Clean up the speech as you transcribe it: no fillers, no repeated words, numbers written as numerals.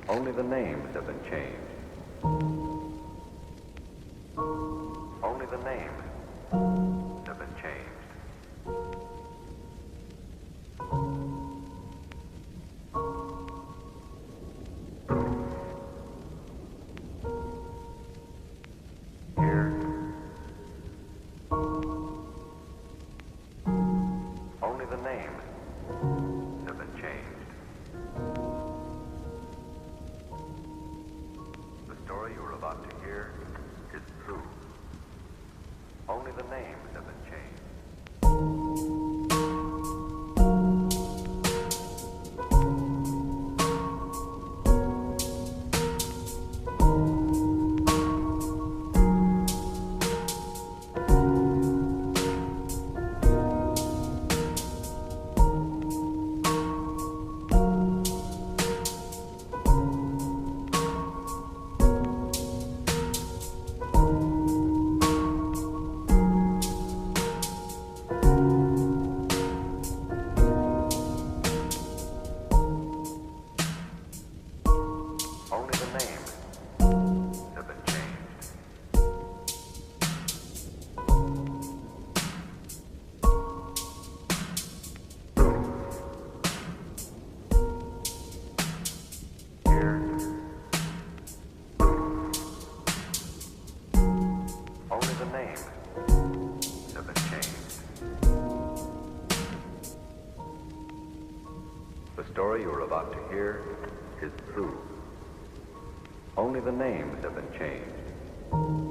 Only the names have been changed. Only the names have been changed. Here. Only the names have been changed. The story you are about to hear is true. Only the names have been changed. Only the names have been changed. Here. Only the names have been changed. The story you are about to hear is true. Only the names have been changed.